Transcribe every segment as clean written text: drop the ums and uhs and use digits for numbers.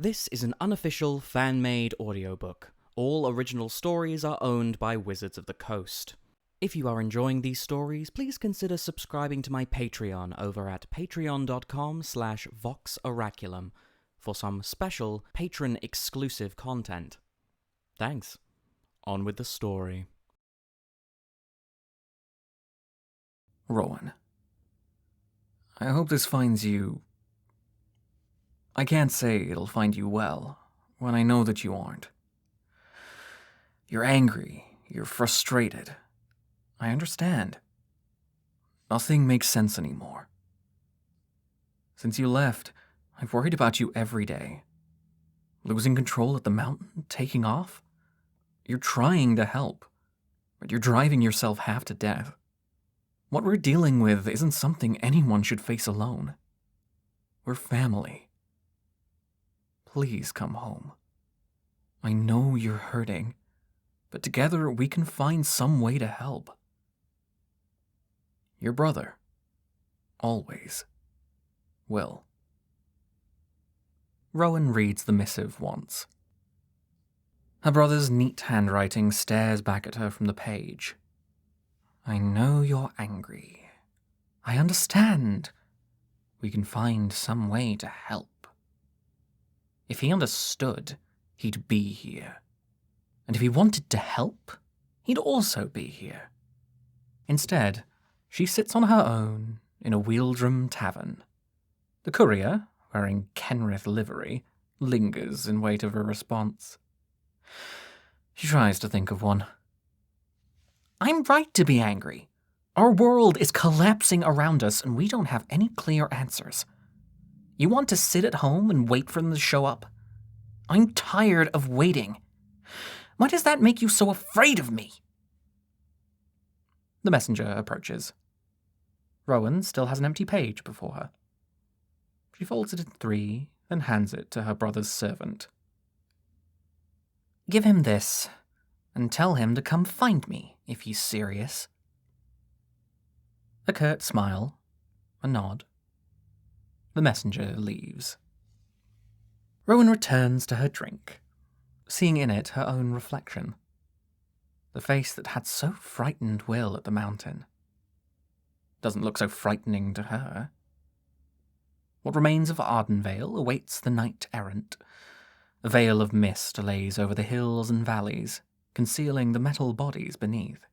This is an unofficial, fan-made audiobook. All original stories are owned by Wizards of the Coast. If you are enjoying these stories, please consider subscribing to my Patreon over at patreon.com/voxoraculum for some special patron-exclusive content. Thanks. On with the story. Rowan, I hope this finds you... I can't say it'll find you well, when I know that you aren't. You're angry, you're frustrated. I understand. Nothing makes sense anymore. Since you left, I've worried about you every day. Losing control at the mountain, taking off. You're trying to help, but you're driving yourself half to death. What we're dealing with isn't something anyone should face alone. We're family. Please come home. I know you're hurting, but together we can find some way to help. Your brother. Always. Will. Rowan reads the missive once. Her brother's neat handwriting stares back at her from the page. I know you're angry. I understand. We can find some way to help. If he understood, he'd be here. And if he wanted to help, he'd also be here. Instead, she sits on her own in a Wheeldrum tavern. The courier, wearing Kenrith livery, lingers in wait of a response. She tries to think of one. I'm right to be angry. Our world is collapsing around us and we don't have any clear answers. You want to sit at home and wait for them to show up? I'm tired of waiting. Why does that make you so afraid of me? The messenger approaches. Rowan still has an empty page before her. She folds it in 3, then hands it to her brother's servant. Give him this, and tell him to come find me if he's serious. A curt smile, a nod. The messenger leaves. Rowan returns to her drink, seeing in it her own reflection. The face that had so frightened Will at the mountain. Doesn't look so frightening to her. What remains of Ardenvale awaits the knight errant. A veil of mist lays over the hills and valleys, concealing the metal bodies beneath.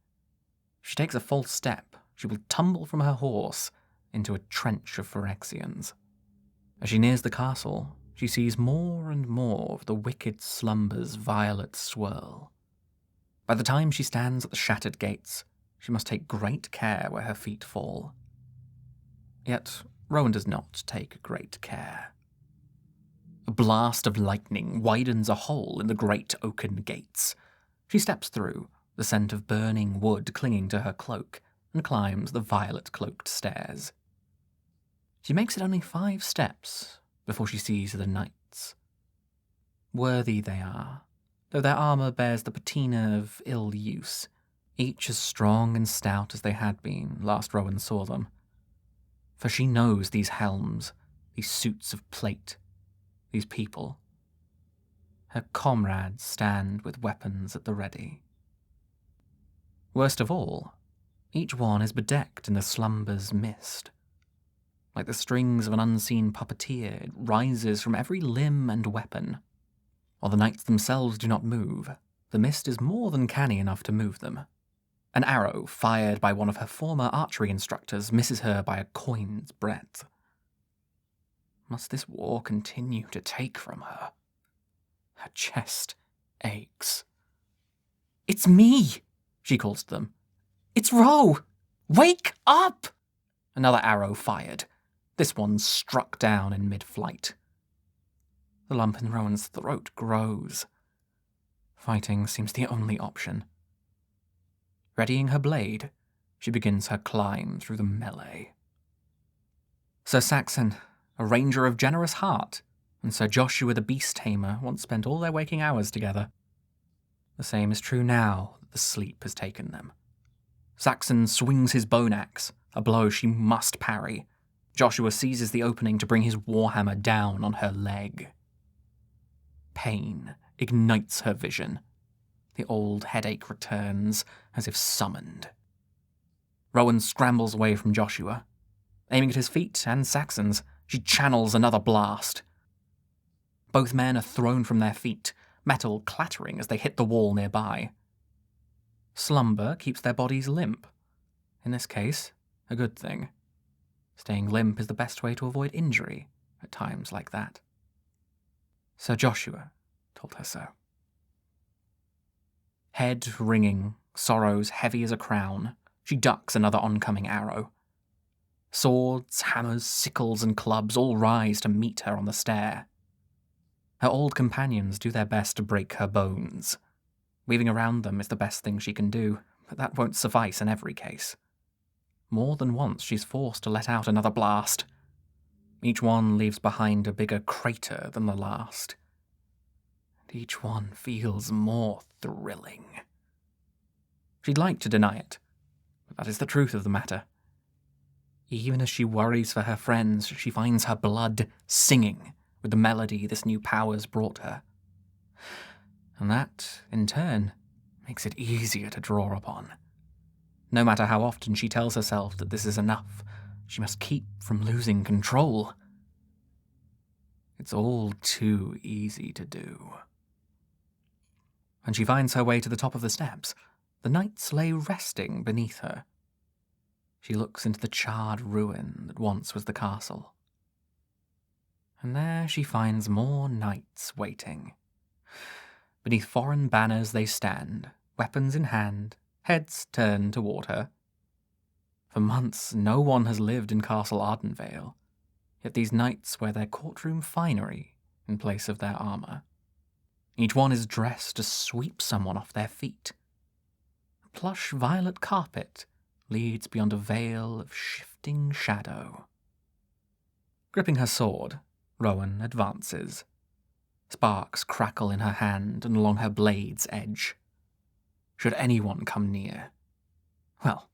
If she takes a false step, she will tumble from her horse into a trench of Phyrexians. As she nears the castle, she sees more and more of the wicked slumber's violet swirl. By the time she stands at the shattered gates, she must take great care where her feet fall. Yet, Rowan does not take great care. A blast of lightning widens a hole in the great oaken gates. She steps through, the scent of burning wood clinging to her cloak, and climbs the violet-cloaked stairs. She makes it only 5 steps before she sees the knights. Worthy they are, though their armour bears the patina of ill use, each as strong and stout as they had been last Rowan saw them. For she knows these helms, these suits of plate, these people. Her comrades stand with weapons at the ready. Worst of all, each one is bedecked in the slumber's mist. Like the strings of an unseen puppeteer, it rises from every limb and weapon. While the knights themselves do not move, the mist is more than canny enough to move them. An arrow fired by one of her former archery instructors misses her by a coin's breadth. Must this war continue to take from her? Her chest aches. It's me, she calls to them. It's Ro! Wake up! Another arrow fired. This one struck down in mid-flight. The lump in Rowan's throat grows. Fighting seems the only option. Readying her blade, she begins her climb through the melee. Sir Saxon, a ranger of generous heart, and Sir Joshua the beast tamer once spent all their waking hours together. The same is true now that the sleep has taken them. Saxon swings his bone axe, a blow she must parry. Joshua seizes the opening to bring his warhammer down on her leg. pain ignites her vision. The old headache returns, as if summoned. Rowan scrambles away from Joshua. Aiming at his feet and Saxon's, she channels another blast. Both men are thrown from their feet, metal clattering as they hit the wall nearby. Slumber keeps their bodies limp. In this case, a good thing. Staying limp is the best way to avoid injury at times like that. Sir Joshua told her so. Head ringing, sorrows heavy as a crown, she ducks another oncoming arrow. Swords, hammers, sickles, and clubs all rise to meet her on the stair. Her old companions do their best to break her bones. Weaving around them is the best thing she can do, but that won't suffice in every case. More than once she's forced to let out another blast. Each one leaves behind a bigger crater than the last. And each one feels more thrilling. She'd like to deny it, but that is the truth of the matter. Even as she worries for her friends, she finds her blood singing with the melody this new power's brought her. And that, in turn, makes it easier to draw upon. No matter how often she tells herself that this is enough, she must keep from losing control. It's all too easy to do. When she finds her way to the top of the steps, the knights lay resting beneath her. She looks into the charred ruin that once was the castle. And there she finds more knights waiting. Beneath foreign banners they stand, weapons in hand, heads turned toward her. For months no one has lived in Castle Ardenvale, yet these knights wear their courtroom finery in place of their armour. Each one is dressed to sweep someone off their feet. A plush violet carpet leads beyond a veil of shifting shadow. Gripping her sword, Rowan advances. Sparks crackle in her hand and along her blade's edge. Should anyone come near, well,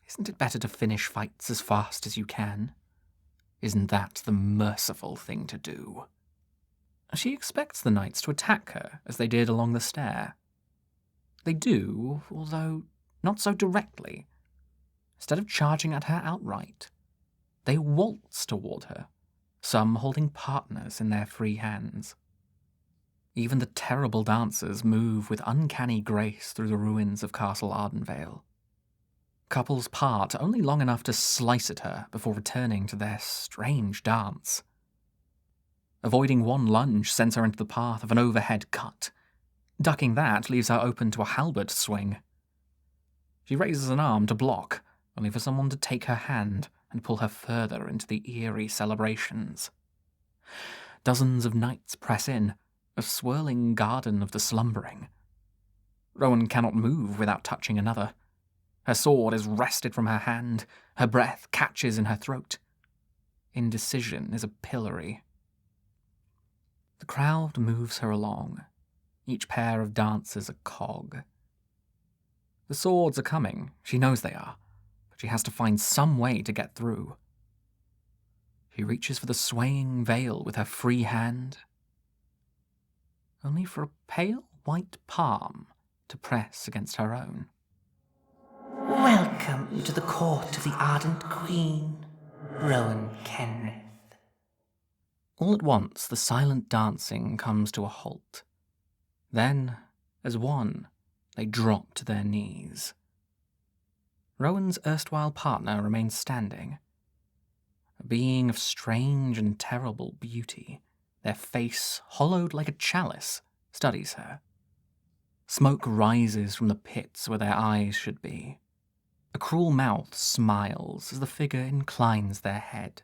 isn't it better to finish fights as fast as you can? Isn't that the merciful thing to do? She expects the knights to attack her as they did along the stair. They do, although not so directly. Instead of charging at her outright, they waltz toward her, some holding partners in their free hands. Even the terrible dancers move with uncanny grace through the ruins of Castle Ardenvale. Couples part only long enough to slice at her before returning to their strange dance. Avoiding one lunge sends her into the path of an overhead cut. Ducking that leaves her open to a halberd swing. She raises an arm to block, only for someone to take her hand and pull her further into the eerie celebrations. Dozens of knights press in, a swirling garden of the slumbering. Rowan cannot move without touching another. Her sword is wrested from her hand, her breath catches in her throat. Indecision is a pillory. The crowd moves her along, each pair of dancers a cog. The swords are coming, she knows they are, but she has to find some way to get through. She reaches for the swaying veil with her free hand, only for a pale white palm to press against her own. Welcome to the court of the ardent queen, Rowan Kenrith. All at once, the silent dancing comes to a halt. Then, as one, they drop to their knees. Rowan's erstwhile partner remains standing. A being of strange and terrible beauty, their face hollowed like a chalice, studies her. Smoke rises from the pits where their eyes should be. A cruel mouth smiles as the figure inclines their head.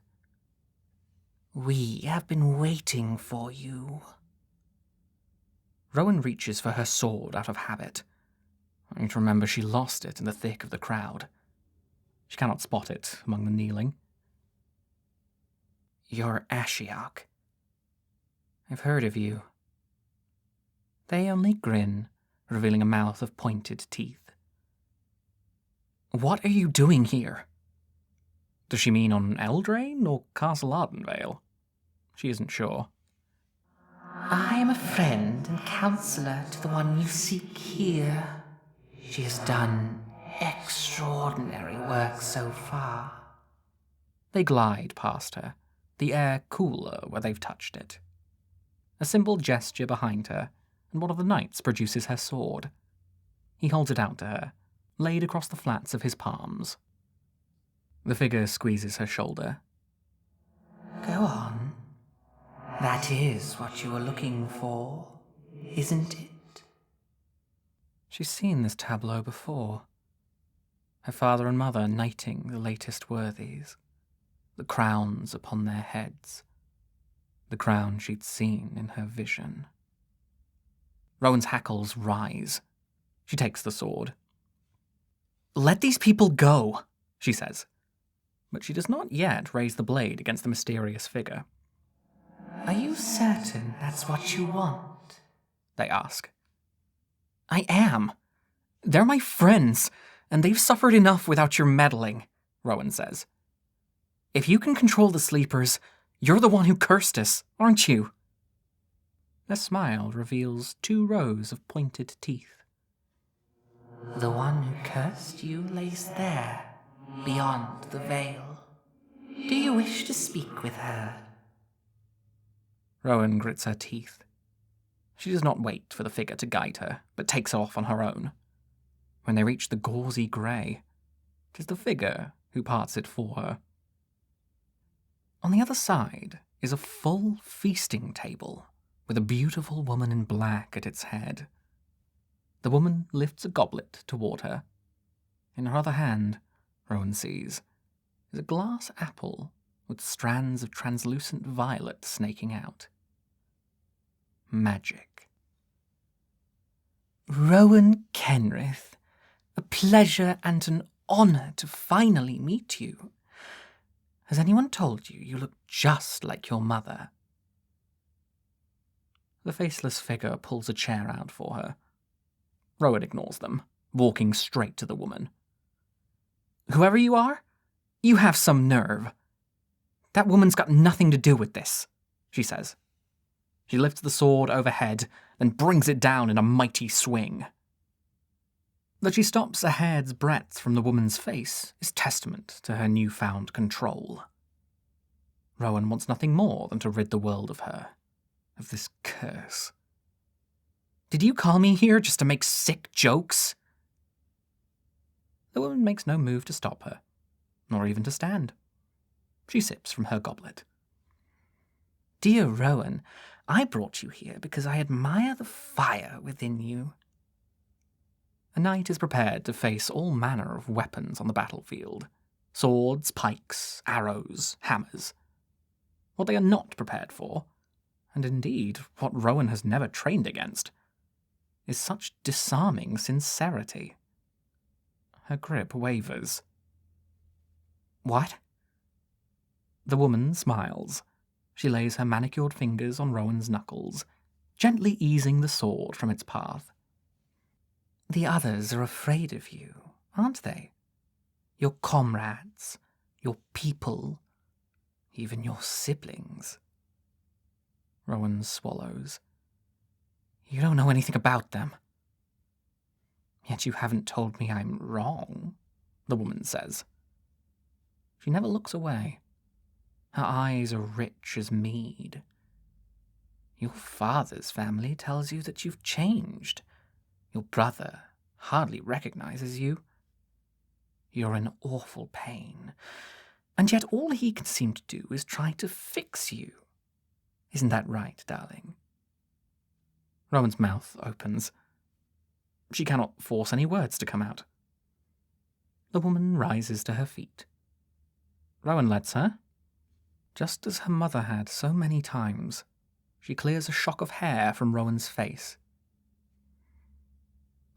We have been waiting for you. Rowan reaches for her sword out of habit, only to remember she lost it in the thick of the crowd. She cannot spot it among the kneeling. You're Ashiok. I've heard of you. They only grin, revealing a mouth of pointed teeth. What are you doing here? Does she mean on Eldraine or Castle Ardenvale? She isn't sure. I am a friend and counselor to the one you seek here. She has done extraordinary work so far. They glide past her, the air cooler where they've touched it. A simple gesture behind her, and one of the knights produces her sword. He holds it out to her, laid across the flats of his palms. The figure squeezes her shoulder. Go on. That is what you were looking for, isn't it? She's seen this tableau before. Her father and mother knighting the latest worthies, the crowns upon their heads, the crown she'd seen in her vision. Rowan's hackles rise. She takes the sword. "Let these people go," she says. But she does not yet raise the blade against the mysterious figure. Are you certain that's what you want? They ask. I am. They're my friends, and they've suffered enough without your meddling, Rowan says. If you can control the sleepers, you're the one who cursed us, aren't you? Their smile reveals 2 rows of pointed teeth. The one who cursed you lays there, beyond the veil. Do you wish to speak with her? Rowan grits her teeth. She does not wait for the figure to guide her, but takes off on her own. When they reach the gauzy grey, it is the figure who parts it for her. On the other side is a full feasting table, with a beautiful woman in black at its head. The woman lifts a goblet toward her. In her other hand, Rowan sees, is a glass apple with strands of translucent violet snaking out. Magic. Rowan Kenrith, a pleasure and an honour to finally meet you. Has anyone told you you look just like your mother? The faceless figure pulls a chair out for her. Rowan ignores them, walking straight to the woman. Whoever you are, you have some nerve. That woman's got nothing to do with this, she says. She lifts the sword overhead, then brings it down in a mighty swing. That she stops a hair's breadth from the woman's face is testament to her newfound control. Rowan wants nothing more than to rid the world of her, of this curse. Did you call me here just to make sick jokes? The woman makes no move to stop her, nor even to stand. She sips from her goblet. Dear Rowan, I brought you here because I admire the fire within you. A knight is prepared to face all manner of weapons on the battlefield. Swords, pikes, arrows, hammers. What they are not prepared for, and indeed what Rowan has never trained against, is such disarming sincerity. Her grip wavers. What? The woman smiles. She lays her manicured fingers on Rowan's knuckles, gently easing the sword from its path. The others are afraid of you, aren't they? Your comrades, your people, even your siblings. Rowan swallows. You don't know anything about them. Yet you haven't told me I'm wrong, the woman says. She never looks away. Her eyes are rich as mead. Your father's family tells you that you've changed. Your brother hardly recognizes you. You're in awful pain, and yet all he can seem to do is try to fix you. Isn't that right, darling? Rowan's mouth opens. She cannot force any words to come out. The woman rises to her feet. Rowan lets her. Just as her mother had so many times, she clears a shock of hair from Rowan's face.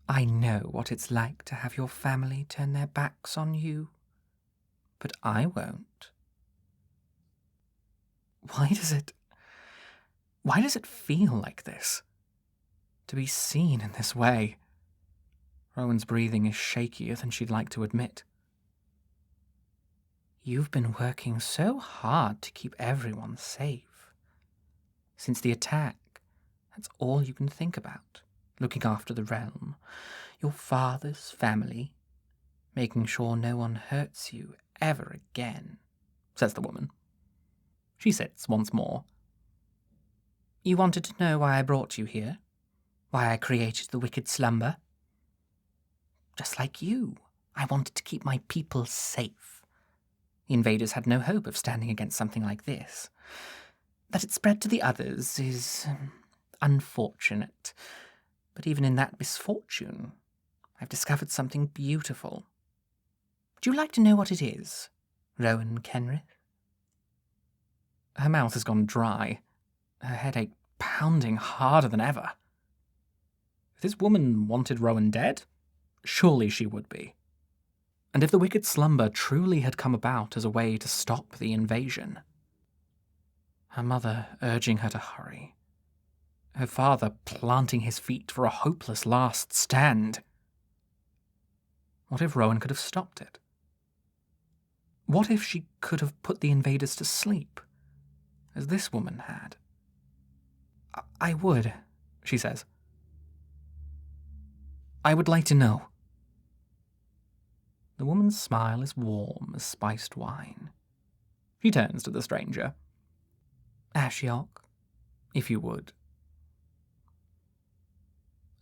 I know what it's like to have your family turn their backs on you, but I won't. Why does it feel like this? To be seen in this way? Rowan's breathing is shakier than she'd like to admit. You've been working so hard to keep everyone safe. Since the attack, That's all you can think about, looking after the realm, your father's family, making sure no one hurts you ever again, says the woman. She sits once more. You wanted to know why I brought you here? Why I created the wicked slumber? Just like you, I wanted to keep my people safe. The invaders had no hope of standing against something like this. That it spread to the others is unfortunate. But even in that misfortune, I've discovered something beautiful. Would you like to know what it is, Rowan Kenrith? Her mouth has gone dry, her headache pounding harder than ever. If this woman wanted Rowan dead, surely she would be. And if the wicked slumber truly had come about as a way to stop the invasion, her mother urging her to hurry, her father planting his feet for a hopeless last stand, what if Rowan could have stopped it? What if she could have put the invaders to sleep, as this woman had? I would, she says. I would like to know. The woman's smile is warm as spiced wine. She turns to the stranger. Ashiok, If you would.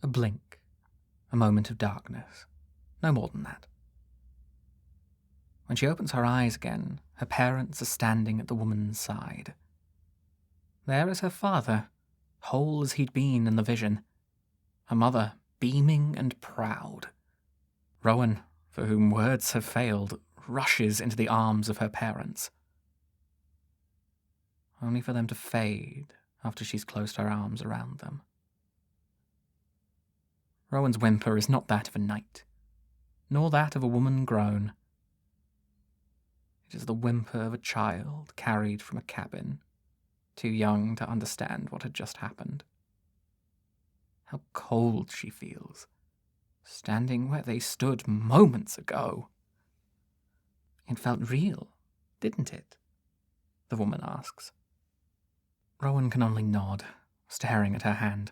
A blink, a moment of darkness, no more than that. When she opens her eyes again, her parents are standing at the woman's side. There is her father, whole as he'd been in the vision. Her mother, beaming and proud. Rowan, for whom words have failed, rushes into the arms of her parents. Only for them to fade after she's closed her arms around them. Rowan's whimper is not that of a knight, nor that of a woman grown. It is the whimper of a child carried from a cabin, too young to understand what had just happened. How cold she feels, standing where they stood moments ago. It felt real, didn't it? The woman asks. Rowan can only nod, staring at her hand.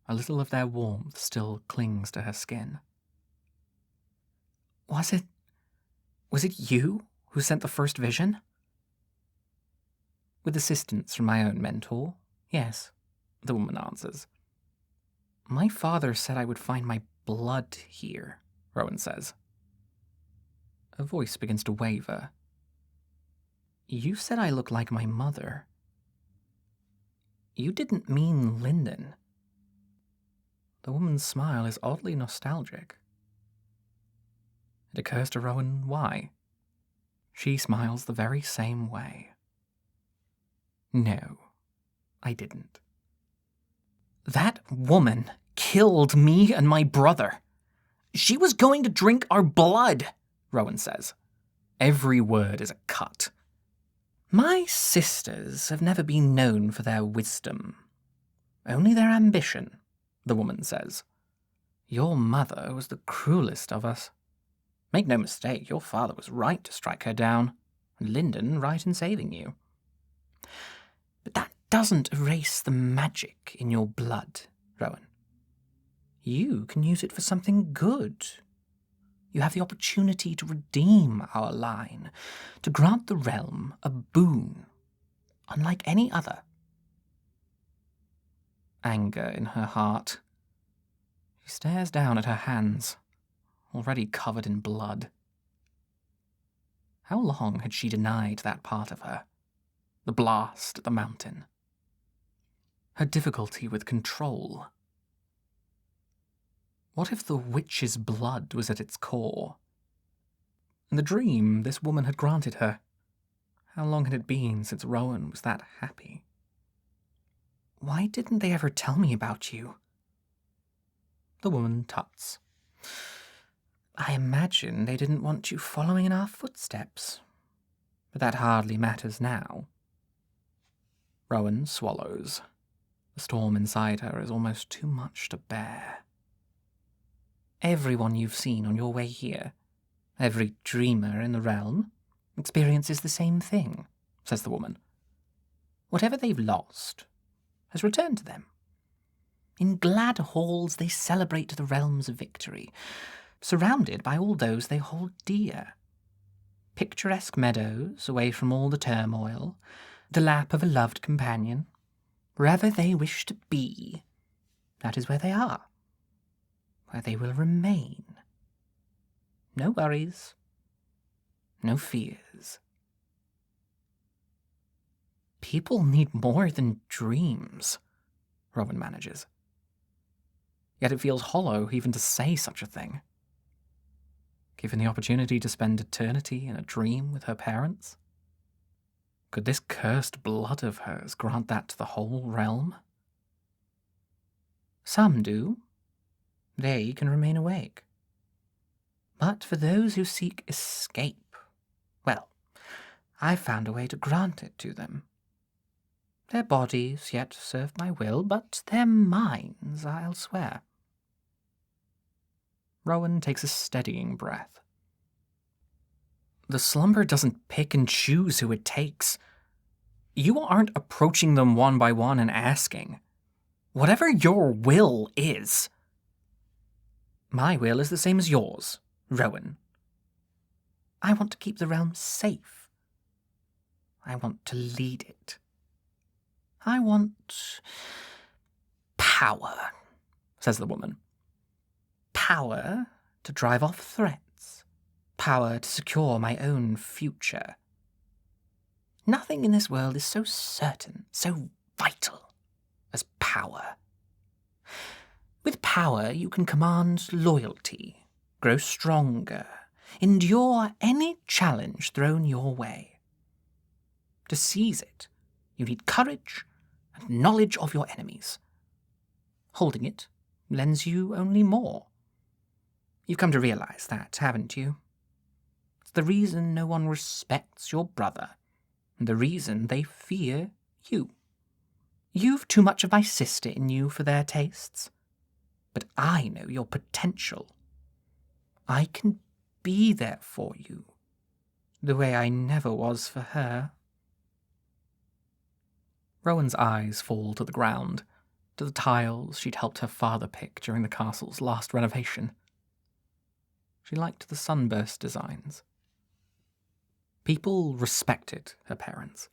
A little of their warmth still clings to her skin. Was it you who sent the first vision? With assistance from my own mentor, yes, the woman answers. My father said I would find my blood here, Rowan says. Her voice begins to waver. You said I look like my mother. You didn't mean Linden. The woman's smile is oddly nostalgic. It occurs to Rowan why. She smiles the very same way. No, I didn't. That woman killed me and my brother. She was going to drink our blood, Rowan says. Every word is a cut. My sisters have never been known for their wisdom. Only their ambition, the woman says. Your mother was the cruelest of us. Make no mistake, your father was right to strike her down, and Linden right in saving you. But that doesn't erase the magic in your blood, Rowan. You can use it for something good. You have the opportunity to redeem our line, to grant the realm a boon, unlike any other. Anger in her heart. She stares down at her hands, already covered in blood. How long had she denied that part of her? The blast at the mountain. Her difficulty with control. What if the witch's blood was at its core? In the dream this woman had granted her. How long had it been since Rowan was that happy? Why didn't they ever tell me about you? The woman tuts. I imagine they didn't want you following in our footsteps. But that hardly matters now. Rowan swallows. The storm inside her is almost too much to bear. Everyone you've seen on your way here, every dreamer in the realm, experiences the same thing, says the woman. Whatever they've lost has returned to them. In glad halls they celebrate the realm's victory, surrounded by all those they hold dear. Picturesque meadows, away from all the turmoil, the lap of a loved companion. Wherever they wish to be, that is where they are, where they will remain. No worries, no fears. People need more than dreams, Rowan manages. Yet it feels hollow even to say such a thing. Given the opportunity to spend eternity in a dream with her parents? Could this cursed blood of hers grant that to the whole realm? Some do. They can remain awake. But for those who seek escape, well, I've found a way to grant it to them. Their bodies yet serve my will, but their minds are elsewhere. Rowan takes a steadying breath. The slumber doesn't pick and choose who it takes. You aren't approaching them one by one and asking, whatever your will is. My will is the same as yours, Rowan. I want to keep the realm safe. I want to lead it. I want power, says the woman. Power to drive off threats. Power to secure my own future. Nothing in this world is so certain, so vital, as power. With power, you can command loyalty, grow stronger, endure any challenge thrown your way. To seize it, you need courage and knowledge of your enemies. Holding it lends you only more. You've come to realize that, haven't you? It's the reason no one respects your brother, and the reason they fear you. You've too much of my sister in you for their tastes, but I know your potential. I can be there for you, the way I never was for her. Rowan's eyes fall to the ground, to the tiles she'd helped her father pick during the castle's last renovation. She liked the sunburst designs. People respected her parents.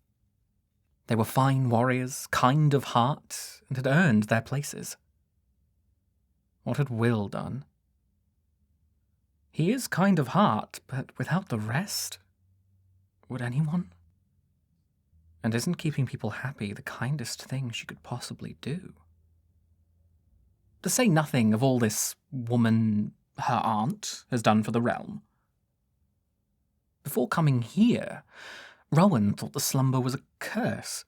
They were fine warriors, kind of heart, and had earned their places. What had Will done? He is kind of heart, but without the rest, would anyone? And isn't keeping people happy the kindest thing she could possibly do? To say nothing of all this woman, her aunt, has done for the realm. Before coming here, Rowan thought the slumber was a curse,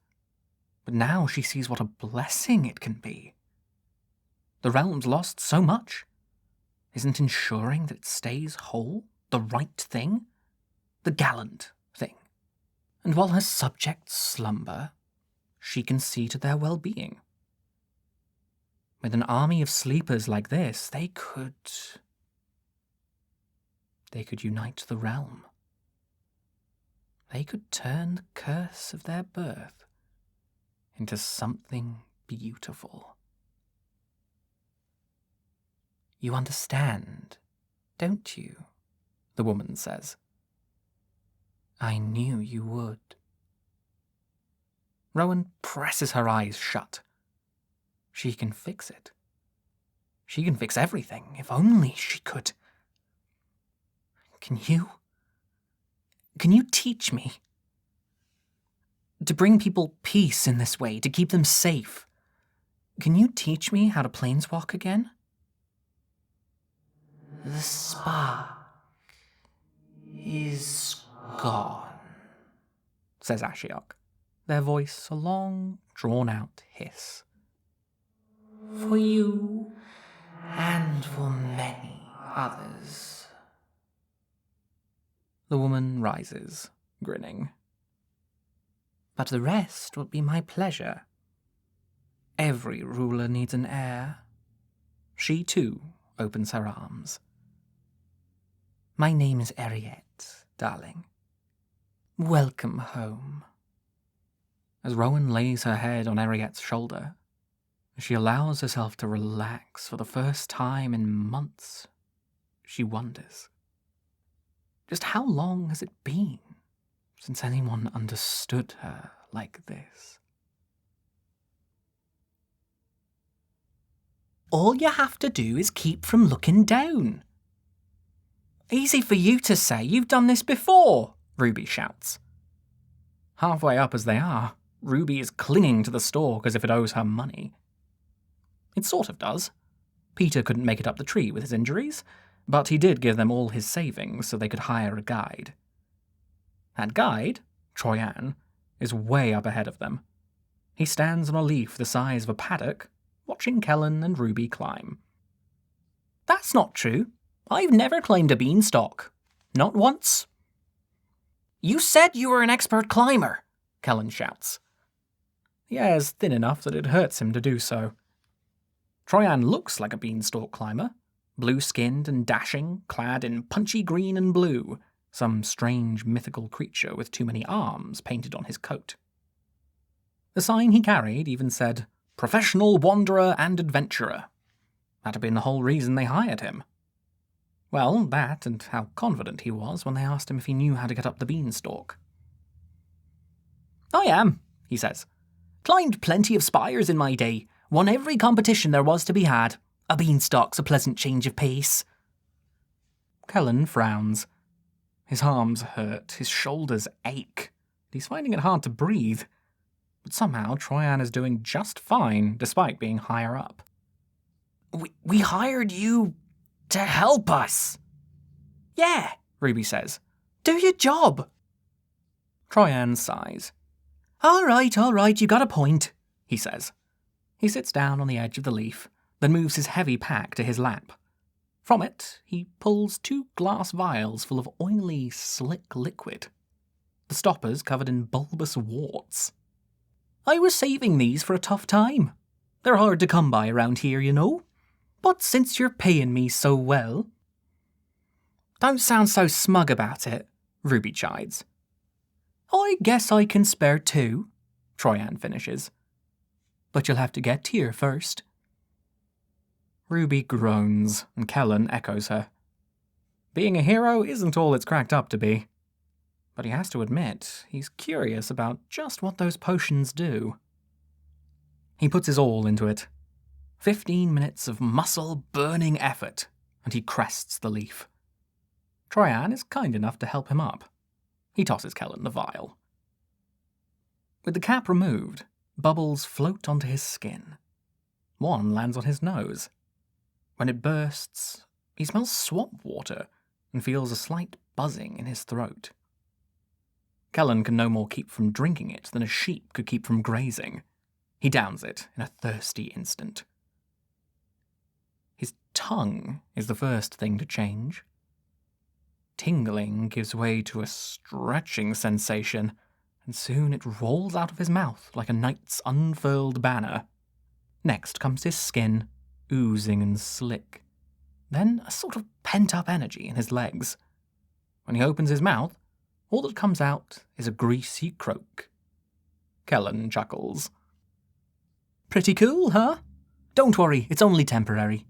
but now she sees what a blessing it can be. The realm's lost so much. Isn't ensuring that it stays whole the right thing? The gallant thing. And while her subjects slumber, she can see to their well-being. With an army of sleepers like this, they could unite the realm. They could turn the curse of their birth into something beautiful. You understand, don't you? The woman says. I knew you would. Rowan presses her eyes shut. She can fix it. She can fix everything, if only she could. Can you teach me? To bring people peace in this way, to keep them safe. Can you teach me how to planeswalk again? The spark is gone, says Ashiok, their voice a long, drawn-out hiss. For you, and for many others. The woman rises, grinning. But the rest will be my pleasure. Every ruler needs an heir. She, too, opens her arms. My name is Ariette, darling. Welcome home. As Rowan lays her head on Ariette's shoulder, She allows herself to relax for the first time in months. She wonders, just how long has it been since anyone understood her like this? All you have to do is keep from looking down. Easy for you to say, you've done this before, Ruby shouts. Halfway up as they are, Ruby is clinging to the stalk as if it owes her money. It sort of does. Peter couldn't make it up the tree with his injuries, but he did give them all his savings so they could hire a guide. That guide, Troyan, is way up ahead of them. He stands on a leaf the size of a paddock, watching Kellan and Ruby climb. That's not true. I've never climbed a beanstalk. Not once. You said you were an expert climber, Kellan shouts. He is thin enough that it hurts him to do so. Troyan looks like a beanstalk climber, blue-skinned and dashing, clad in punchy green and blue, some strange mythical creature with too many arms painted on his coat. The sign he carried even said, "Professional Wanderer and Adventurer." That had been the whole reason they hired him. Well, that and how confident he was when they asked him if he knew how to get up the beanstalk. I am, he says. Climbed plenty of spires in my day, won every competition there was to be had. A beanstalk's a pleasant change of pace. Kellan frowns. His arms hurt, his shoulders ache. He's finding it hard to breathe. But somehow Troyan is doing just fine, despite being higher up. We hired you to help us. Yeah, Ruby says. Do your job. Troyan sighs. All right, you got a point, he says. He sits down on the edge of the leaf, then moves his heavy pack to his lap. From it, he pulls 2 glass vials full of oily, slick liquid. The stopper's covered in bulbous warts. I was saving these for a tough time. They're hard to come by around here, you know. But since you're paying me so well... Don't sound so smug about it, Ruby chides. I guess I can spare 2, Troyan finishes. But you'll have to get here first. Ruby groans, and Kellan echoes her. Being a hero isn't all it's cracked up to be. But he has to admit, he's curious about just what those potions do. He puts his all into it. 15 minutes of muscle-burning effort, and he crests the leaf. Troyan is kind enough to help him up. He tosses Kellan the vial. With the cap removed, bubbles float onto his skin. One lands on his nose. When it bursts, he smells swamp water and feels a slight buzzing in his throat. Kellan can no more keep from drinking it than a sheep could keep from grazing. He downs it in a thirsty instant. His tongue is the first thing to change. Tingling gives way to a stretching sensation, and soon it rolls out of his mouth like a knight's unfurled banner. Next comes his skin, oozing and slick. Then a sort of pent-up energy in his legs. When he opens his mouth, all that comes out is a greasy croak. Kellan chuckles. Pretty cool, huh? Don't worry, it's only temporary,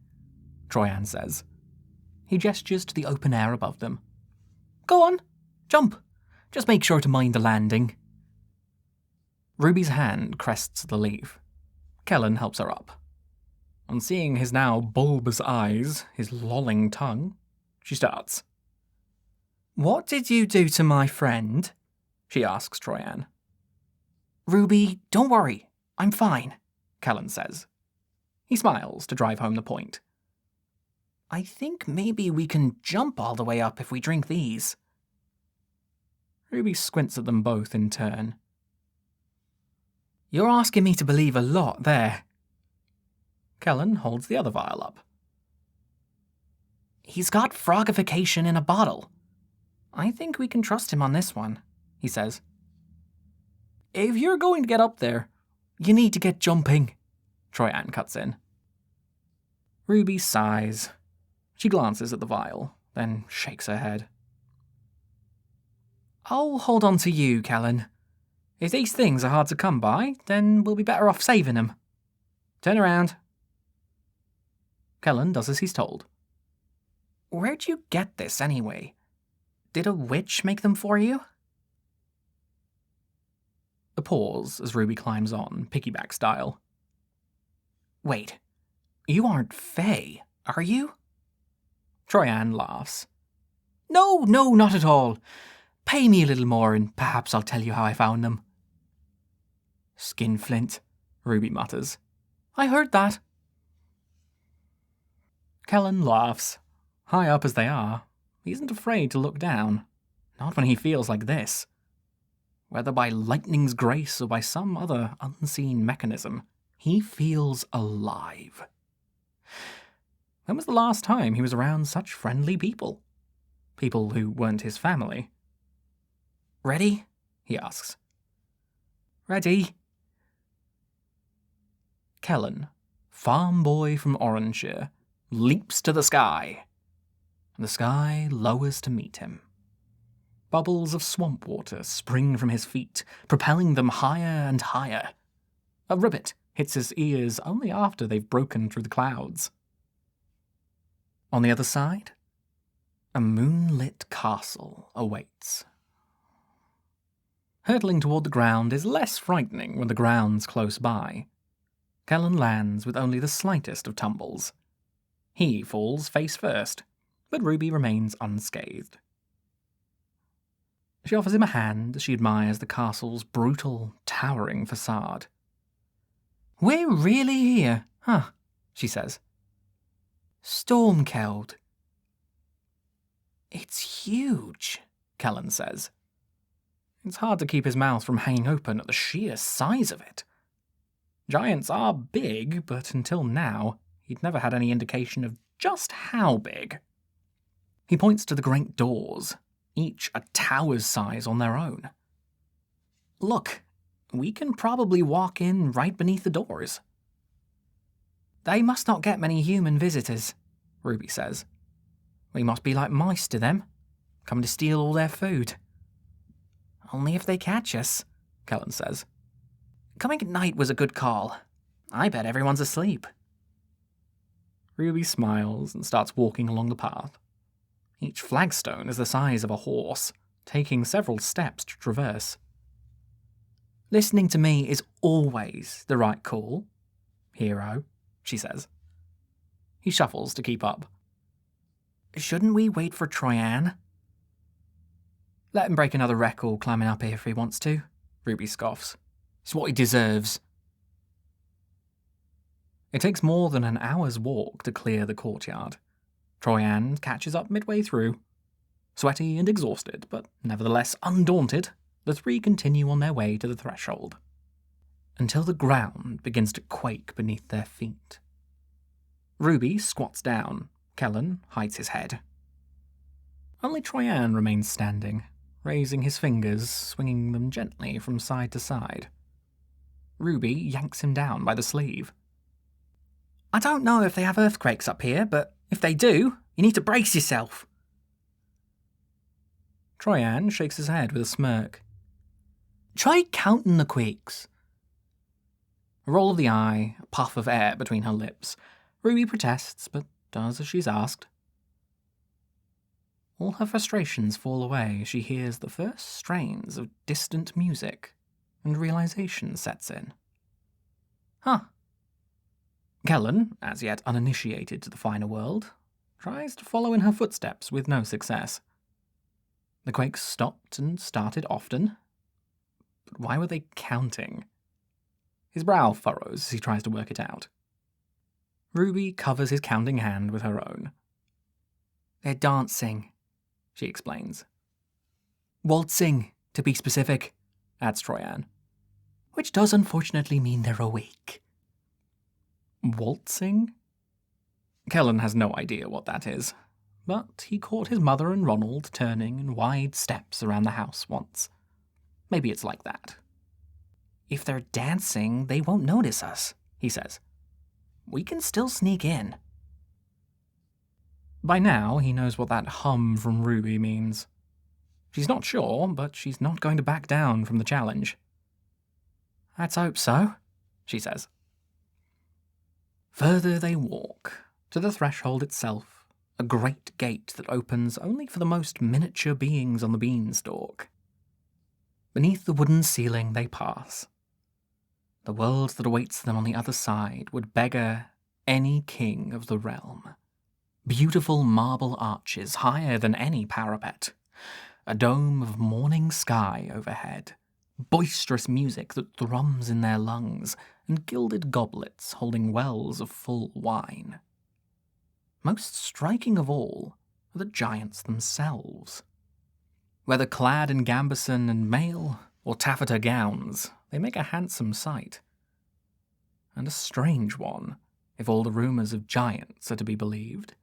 Troyan says. He gestures to the open air above them. Go on, jump. Just make sure to mind the landing. Ruby's hand crests the leaf. Kellan helps her up. On seeing his now bulbous eyes, his lolling tongue, she starts. What did you do to my friend? She asks Troyan. Ruby, don't worry. I'm fine, Kellan says. He smiles to drive home the point. I think maybe we can jump all the way up if we drink these. Ruby squints at them both in turn. You're asking me to believe a lot there. Kellan holds the other vial up. He's got frogification in a bottle. I think we can trust him on this one, he says. If you're going to get up there, you need to get jumping, Troyan cuts in. Ruby sighs. She glances at the vial, then shakes her head. I'll hold on to you, Kellan. If these things are hard to come by, then we'll be better off saving them. Turn around. Kellan does as he's told. Where'd you get this, anyway? Did a witch make them for you? A pause as Ruby climbs on, piggyback style. Wait, you aren't Fae, are you? Troyan laughs. No, not at all. Pay me a little more and perhaps I'll tell you how I found them. Skinflint, Ruby mutters. I heard that. Kellan laughs. High up as they are, he isn't afraid to look down. Not when he feels like this. Whether by lightning's grace or by some other unseen mechanism, he feels alive. When was the last time he was around such friendly people? People who weren't his family. Ready? He asks. Ready. Kellan, farm boy from Orrinshire, leaps to the sky. The sky lowers to meet him. Bubbles of swamp water spring from his feet, propelling them higher and higher. A ribbit hits his ears only after they've broken through the clouds. On the other side, a moonlit castle awaits. Hurtling toward the ground is less frightening when the ground's close by. Kellan lands with only the slightest of tumbles. He falls face first, but Ruby remains unscathed. She offers him a hand as she admires the castle's brutal, towering facade. We're really here, huh? She says. Stormkeld. It's huge, Kellan says. It's hard to keep his mouth from hanging open at the sheer size of it. Giants are big, but until now, he'd never had any indication of just how big. He points to the great doors, each a tower's size on their own. Look, we can probably walk in right beneath the doors. They must not get many human visitors, Ruby says. We must be like mice to them, come to steal all their food. Only if they catch us, Kellan says. Coming at night was a good call. I bet everyone's asleep. Ruby smiles and starts walking along the path. Each flagstone is the size of a horse, taking several steps to traverse. Listening to me is always the right call, hero, she says. He shuffles to keep up. Shouldn't we wait for Troyan? Let him break another record climbing up here if he wants to, Ruby scoffs. It's what he deserves. It takes more than an hour's walk to clear the courtyard. Troyan catches up midway through. Sweaty and exhausted, but nevertheless undaunted, the three continue on their way to the threshold. Until the ground begins to quake beneath their feet. Ruby squats down. Kellan hides his head. Only Troyan remains standing, raising his fingers, swinging them gently from side to side. Ruby yanks him down by the sleeve. I don't know if they have earthquakes up here, but if they do, you need to brace yourself. Troyan shakes his head with a smirk. Try counting the quakes. A roll of the eye, a puff of air between her lips. Ruby protests, but does as she's asked. All her frustrations fall away as she hears the first strains of distant music, and realization sets in. Huh. Kellan, as yet uninitiated to the finer world, tries to follow in her footsteps with no success. The quakes stopped and started often, but why were they counting? His brow furrows as he tries to work it out. Ruby covers his counting hand with her own. They're dancing, she explains. Waltzing, to be specific, adds Troyan. Which does unfortunately mean they're awake. Waltzing? Kellan has no idea what that is, but he caught his mother and Ronald turning in wide steps around the house once. Maybe it's like that. If they're dancing, they won't notice us, he says. We can still sneak in. By now, he knows what that hum from Ruby means. She's not sure, but she's not going to back down from the challenge. Let's hope so, she says. Further they walk, to the threshold itself, a great gate that opens only for the most miniature beings on the beanstalk. Beneath the wooden ceiling they pass. The world that awaits them on the other side would beggar any king of the realm. Beautiful marble arches higher than any parapet, a dome of morning sky overhead, boisterous music that thrums in their lungs, and gilded goblets holding wells of full wine. Most striking of all are the giants themselves. Whether clad in gambeson and mail or taffeta gowns, they make a handsome sight. And a strange one, if all the rumours of giants are to be believed.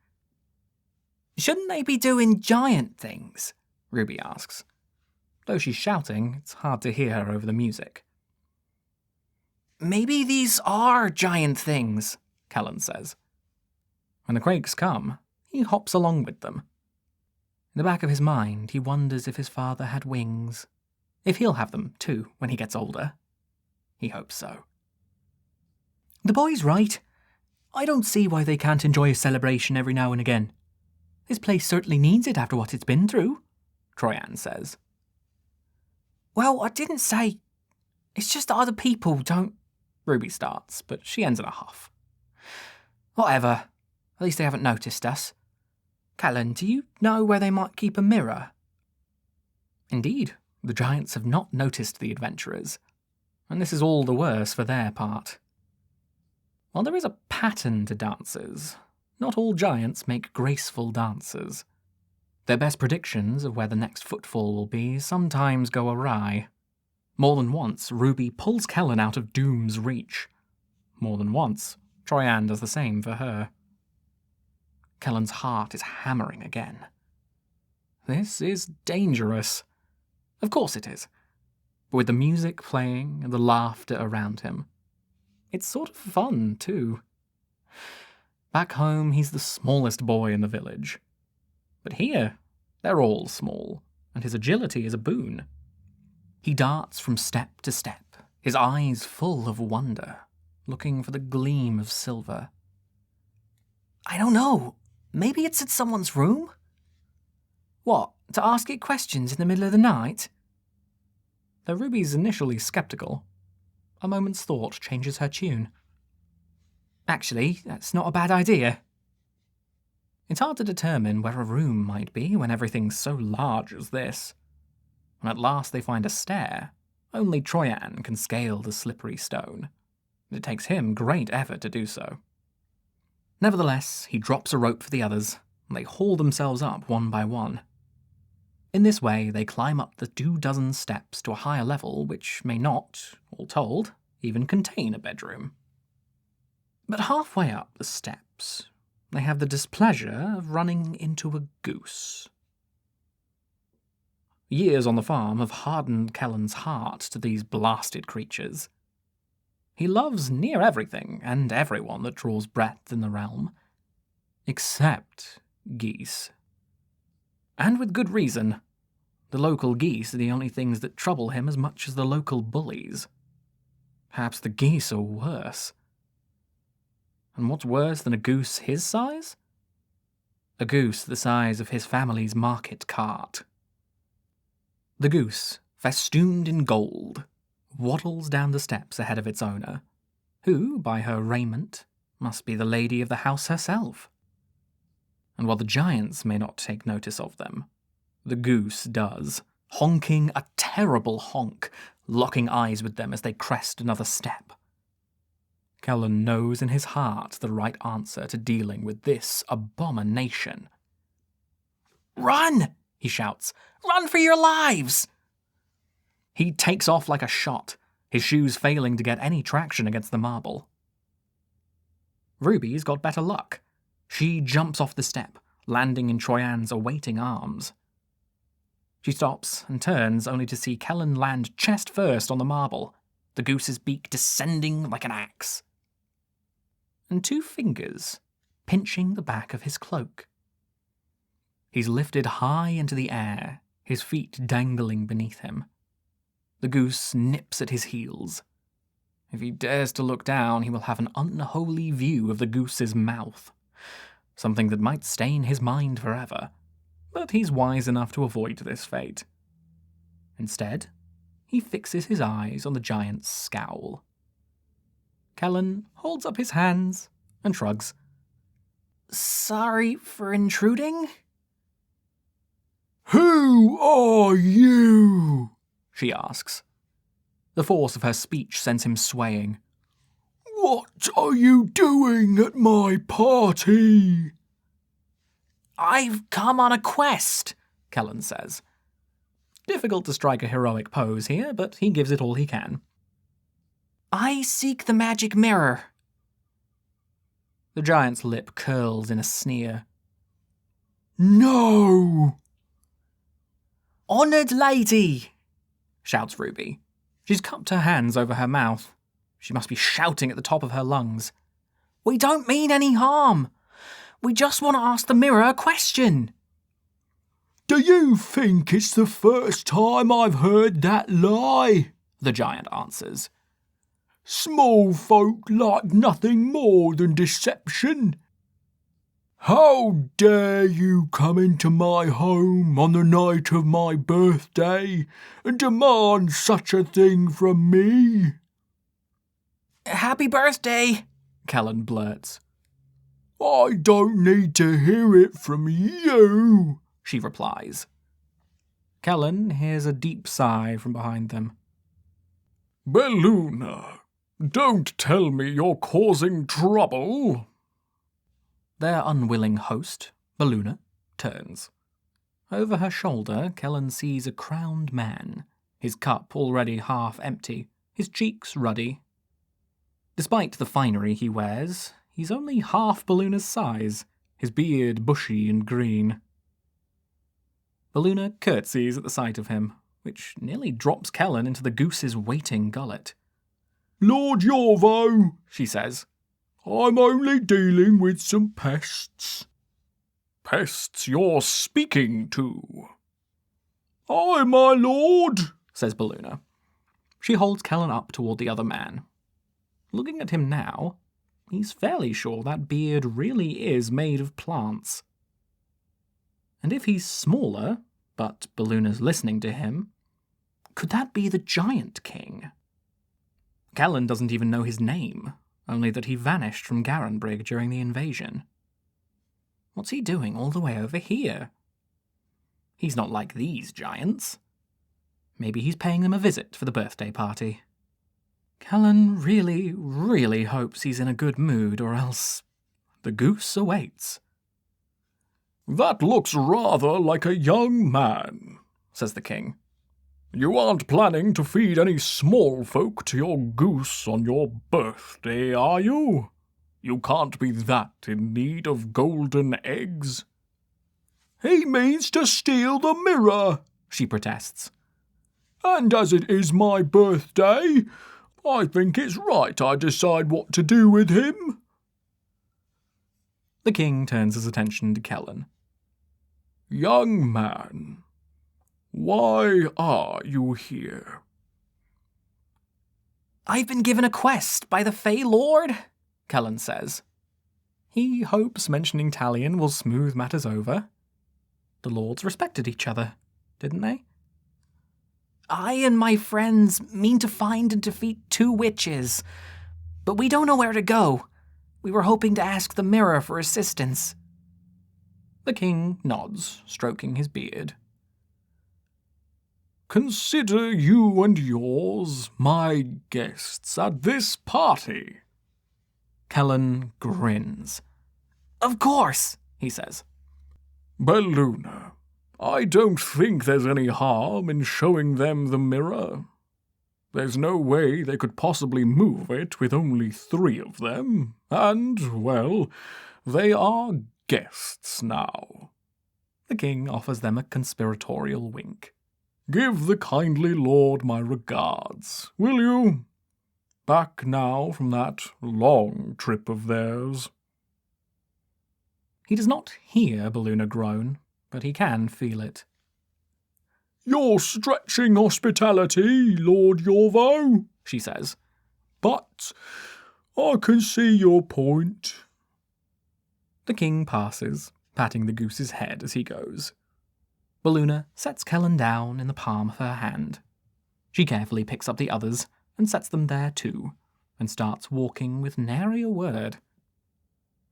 Shouldn't they be doing giant things? Ruby asks. Though she's shouting, it's hard to hear her over the music. Maybe these are giant things, Kellan says. When the Craigs come, he hops along with them. In the back of his mind, he wonders if his father had wings. If he'll have them, too, when he gets older. He hopes so. The boy's right. I don't see why they can't enjoy a celebration every now and again. This place certainly needs it after what it's been through, Troyan says. Well, I didn't say. It's just that other people don't. Ruby starts, but she ends in a huff. Whatever. At least they haven't noticed us. Kellan, do you know where they might keep a mirror? Indeed, the giants have not noticed the adventurers, and this is all the worse for their part. While there is a pattern to dances, not all giants make graceful dancers. Their best predictions of where the next footfall will be sometimes go awry. More than once, Ruby pulls Kellan out of doom's reach. More than once, Troyan does the same for her. Kellan's heart is hammering again. This is dangerous. Of course it is. But with the music playing and the laughter around him, it's sort of fun, too. Back home, he's the smallest boy in the village. But here, they're all small, and his agility is a boon. He darts from step to step, his eyes full of wonder, looking for the gleam of silver. I don't know. Maybe it's in someone's room? What, to ask it questions in the middle of the night? Though Ruby's initially sceptical, a moment's thought changes her tune. Actually, that's not a bad idea. It's hard to determine where a room might be when everything's so large as this. When at last they find a stair, only Troyan can scale the slippery stone. It takes him great effort to do so. Nevertheless, he drops a rope for the others, and they haul themselves up one by one. In this way, they climb up the 24 steps to a higher level which may not, all told, even contain a bedroom. But halfway up the steps, they have the displeasure of running into a goose. Years on the farm have hardened Kellan's heart to these blasted creatures. He loves near everything and everyone that draws breath in the realm, except geese. And with good reason. The local geese are the only things that trouble him as much as the local bullies. Perhaps the geese are worse. And what's worse than a goose his size? A goose the size of his family's market cart. The goose, festooned in gold, waddles down the steps ahead of its owner, who, by her raiment, must be the lady of the house herself. And while the giants may not take notice of them, the goose does, honking a terrible honk, locking eyes with them as they crest another step. Kellan knows in his heart the right answer to dealing with this abomination. "Run!" he shouts. "Run for your lives!" He takes off like a shot, his shoes failing to get any traction against the marble. Ruby's got better luck. She jumps off the step, landing in Troyan's awaiting arms. She stops and turns only to see Kellan land chest first on the marble, the goose's beak descending like an axe. And 2 fingers pinching the back of his cloak. He's lifted high into the air, his feet dangling beneath him. The goose nips at his heels. If he dares to look down, he will have an unholy view of the goose's mouth, something that might stain his mind forever. But he's wise enough to avoid this fate. Instead, he fixes his eyes on the giant's scowl. Kellan holds up his hands and shrugs. "Sorry for intruding?" "Who are you?" she asks. The force of her speech sends him swaying. "What are you doing at my party?" "I've come on a quest," Kellan says. Difficult to strike a heroic pose here, but he gives it all he can. "I seek the magic mirror." The giant's lip curls in a sneer. "No!" "Honoured lady!" shouts Ruby. She's cupped her hands over her mouth. She must be shouting at the top of her lungs. "We don't mean any harm. We just want to ask the mirror a question." "Do you think it's the first time I've heard that lie?" The giant answers. "Small folk like nothing more than deception. How dare you come into my home on the night of my birthday and demand such a thing from me?" "Happy birthday!" Kellan blurts. "I don't need to hear it from you," she replies. Kellan hears a deep sigh from behind them. "Belluna, don't tell me you're causing trouble." Their unwilling host, Belluna, turns. Over her shoulder, Kellan sees a crowned man, his cup already half empty, his cheeks ruddy. Despite the finery he wears, he's only half Belluna's size, his beard bushy and green. Belluna curtsies at the sight of him, which nearly drops Kellan into the goose's waiting gullet. "Lord Yorvo," she says. "I'm only dealing with some pests." "Pests you're speaking to." "Aye, my lord," says Belluna. She holds Kellan up toward the other man. Looking at him now, he's fairly sure that beard really is made of plants. And if he's smaller, but Belluna's listening to him, could that be the Giant King? Kellan doesn't even know his name, only that he vanished from Garenbrig during the invasion. What's he doing all the way over here? He's not like these giants. Maybe he's paying them a visit for the birthday party. Kellan really, really hopes he's in a good mood, or else the goose awaits. "That looks rather like a young man," says the king. "You aren't planning to feed any small folk to your goose on your birthday, are you? You can't be that in need of golden eggs." "He means to steal the mirror," she protests. "And as it is my birthday, I think it's right I decide what to do with him." The king turns his attention to Kellan. "Young man, why are you here?" "I've been given a quest by the Fey Lord," Kellan says. He hopes mentioning Talion will smooth matters over. The lords respected each other, didn't they? "I and my friends mean to find and defeat 2 witches, but we don't know where to go. We were hoping to ask the mirror for assistance." The king nods, stroking his beard. "Consider you and yours my guests at this party." Kellan grins. "Of course," he says. "Belluna, I don't think there's any harm in showing them the mirror. There's no way they could possibly move it with only 3 of them, and, well, they are guests now." The king offers them a conspiratorial wink. "Give the kindly lord my regards, will you? Back now from that long trip of theirs." He does not hear Belluna groan, but he can feel it. "You're stretching hospitality, Lord Yorvo," she says. but I can see your point. The king passes, patting the goose's head as he goes. Baluna sets Kellan down in the palm of her hand. She carefully picks up the others and sets them there too, and starts walking with nary a word.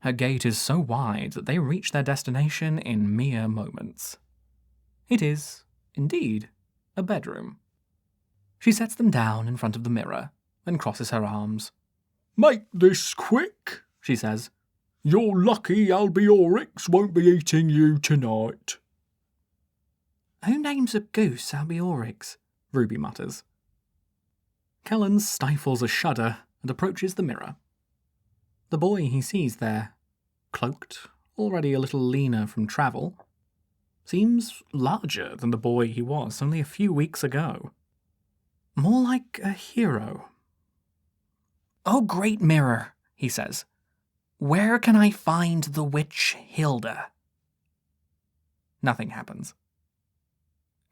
Her gait is so wide that they reach their destination in mere moments. It is, indeed, a bedroom. She sets them down in front of the mirror and crosses her arms. Make this quick, she says. You're lucky Albiorix won't be eating you tonight. Who names a goose Albiorix? Ruby mutters. Kellan stifles a shudder and approaches the mirror. The boy he sees there, cloaked, already a little leaner from travel, seems larger than the boy he was only a few weeks ago. More like a hero. Oh, great mirror, he says. Where can I find the witch Hilda? Nothing happens.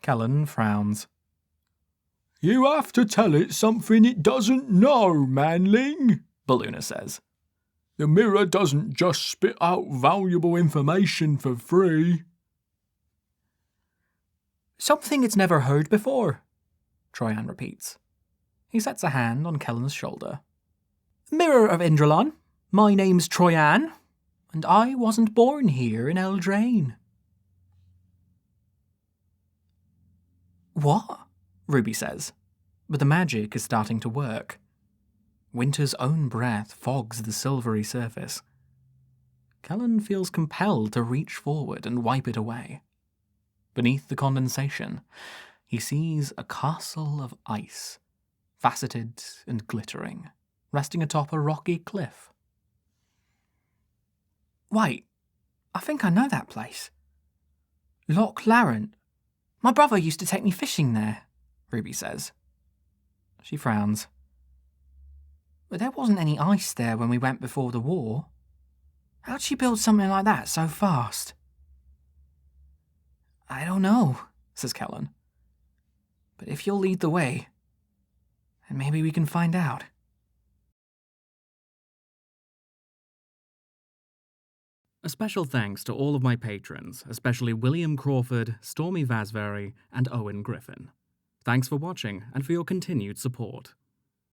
Kellan frowns. You have to tell it something it doesn't know, manling, Baluna says. The mirror doesn't just spit out valuable information for free. Something it's never heard before, Troyan repeats. He sets a hand on Kellan's shoulder. Mirror of Indralon, my name's Troyan, and I wasn't born here in Eldraine. What? Ruby says, but the magic is starting to work. Winter's own breath fogs the silvery surface. Kellan feels compelled to reach forward and wipe it away. Beneath the condensation, he sees a castle of ice, faceted and glittering, resting atop a rocky cliff. Wait, I think I know that place. Loch Larrant. My brother used to take me fishing there, Ruby says. She frowns. But there wasn't any ice there when we went before the war. How'd she build something like that so fast? I don't know, says Kellan. But if you'll lead the way, then maybe we can find out. A special thanks to all of my patrons, especially William Crawford, Stormy Vasbury, and Owen Griffin. Thanks for watching and for your continued support.